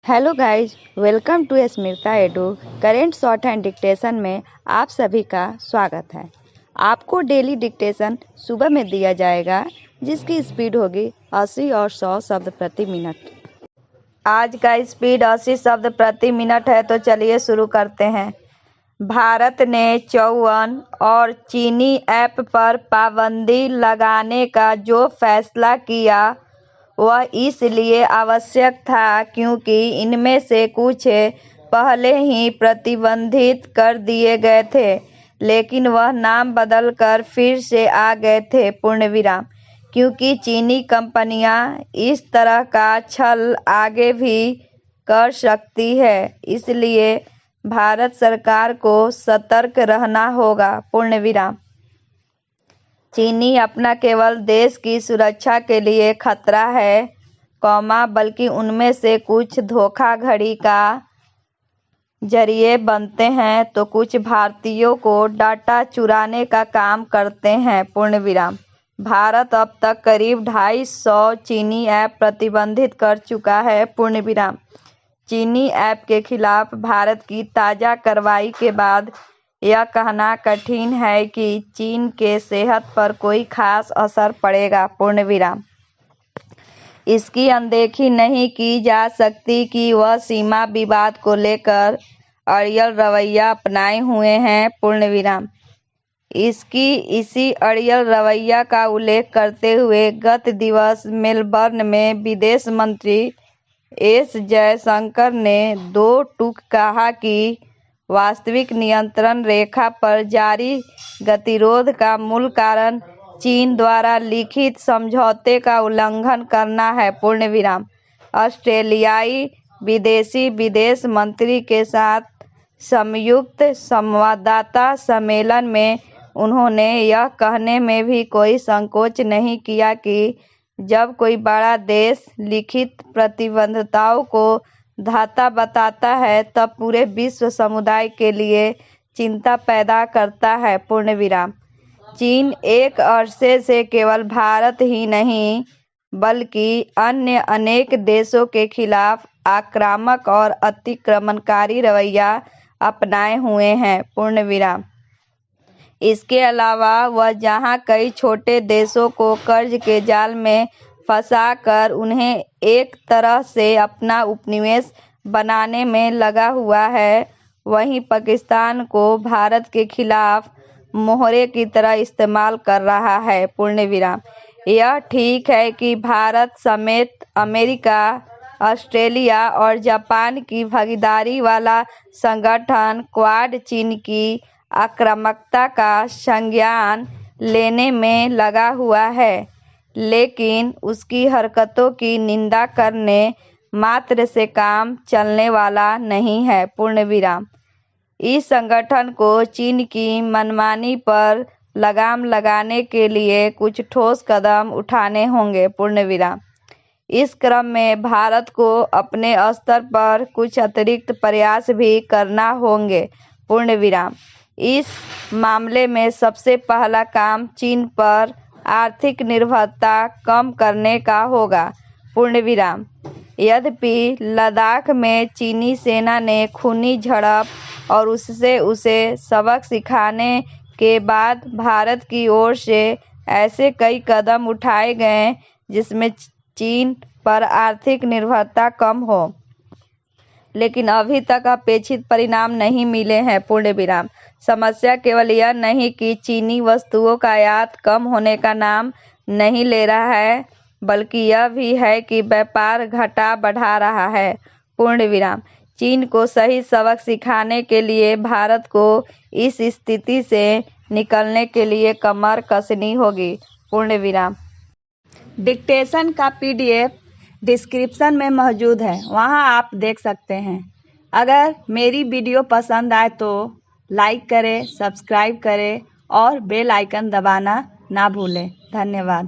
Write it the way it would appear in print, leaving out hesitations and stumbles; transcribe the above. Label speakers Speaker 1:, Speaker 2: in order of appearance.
Speaker 1: Hello guys, welcome to Smita Edu. Current shorthand dictation में आप सभी का स्वागत है। आपको डेली डिक्टेशन सुबह में दिया जाएगा, जिसकी स्पीड होगी 80 और 100 शब्द प्रति मिनट। आज का स्पीड 80 शब्द प्रति मिनट है, तो चलिए शुरू करते हैं। भारत ने 54 और चीनी ऐप पर पाबंदी लगाने का जो फैसला किया वह इसलिए आवश्यक था क्योंकि इनमें से कुछ पहले ही प्रतिबंधित कर दिए गए थे, लेकिन वह नाम बदलकर फिर से आ गए थे। पूर्णविराम। क्योंकि चीनी कंपनियां इस तरह का छल आगे भी कर सकती है, इसलिए भारत सरकार को सतर्क रहना होगा। पूर्णविराम। चीनी अपना केवल देश की सुरक्षा के लिए खतरा है, बल्कि उनमें से कुछ धोखाधड़ी का जरिए बनते हैं तो कुछ भारतीयों को डाटा चुराने का काम करते हैं। पूर्णविराम। भारत अब तक करीब 250 चीनी ऐप प्रतिबंधित कर चुका है। पूर्णविराम। चीनी ऐप के खिलाफ भारत की ताज़ा कार्रवाई के बाद यह कहना कठिन है कि चीन के सेहत पर कोई खास असर पड़ेगा। पूर्णविराम। इसकी अनदेखी नहीं की जा सकती कि वह सीमा विवाद को लेकर अड़ियल रवैया अपनाए हुए हैं। पूर्णविराम। इसी अड़ियल रवैया का उल्लेख करते हुए गत दिवस मेलबर्न में विदेश मंत्री एस जयशंकर ने दो टूक कहा कि वास्तविक नियंत्रण रेखा पर जारी गतिरोध का मूल कारण चीन द्वारा लिखित समझौते का उल्लंघन करना है। पूर्णविराम। ऑस्ट्रेलियाई विदेश मंत्री के साथ संयुक्त संवाददाता सम्मेलन में उन्होंने यह कहने में भी कोई संकोच नहीं किया कि जब कोई बड़ा देश लिखित प्रतिबद्धताओं को धाता बताता है तब पूरे विश्व समुदाय के लिए चिंता पैदा करता है। पूर्णविराम। चीन एक अरसे से केवल भारत ही नहीं बल्कि अन्य अनेक देशों के खिलाफ आक्रामक और अतिक्रमणकारी रवैया अपनाए हुए हैं। पूर्णविराम। इसके अलावा वह जहां कई छोटे देशों को कर्ज के जाल में फंसाकर उन्हें एक तरह से अपना उपनिवेश बनाने में लगा हुआ है, वहीं पाकिस्तान को भारत के खिलाफ मोहरे की तरह इस्तेमाल कर रहा है। पूर्णविराम। यह ठीक है कि भारत समेत अमेरिका, ऑस्ट्रेलिया और जापान की भागीदारी वाला संगठन क्वाड चीन की आक्रामकता का संज्ञान लेने में लगा हुआ है, लेकिन उसकी हरकतों की निंदा करने मात्र से काम चलने वाला नहीं है। पूर्णविराम। इस संगठन को चीन की मनमानी पर लगाम लगाने के लिए कुछ ठोस कदम उठाने होंगे। पूर्णविराम। इस क्रम में भारत को अपने स्तर पर कुछ अतिरिक्त प्रयास भी करना होंगे। पूर्णविराम। इस मामले में सबसे पहला काम चीन पर आर्थिक निर्भरता कम करने का होगा। पूर्णविराम। यद्यपि लद्दाख में चीनी सेना ने खूनी झड़प और उससे उसे सबक सिखाने के बाद भारत की ओर से ऐसे कई कदम उठाए गए जिसमें चीन पर आर्थिक निर्भरता कम हो, लेकिन अभी तक अपेक्षित परिणाम नहीं मिले हैं। पूर्णविराम। समस्या केवल यह नहीं कि चीनी वस्तुओं का आयात कम होने का नाम नहीं ले रहा है, बल्कि यह भी है कि व्यापार घाटा बढ़ा रहा है। पूर्णविराम। चीन को सही सबक सिखाने के लिए भारत को इस स्थिति से निकलने के लिए कमर कसनी होगी। पूर्णविराम। डिक्टेशन का PDF डिस्क्रिप्शन में मौजूद है, वहां आप देख सकते हैं। अगर मेरी वीडियो पसंद आए तो लाइक करें, सब्सक्राइब करें और बेल आइकन दबाना ना भूलें। धन्यवाद।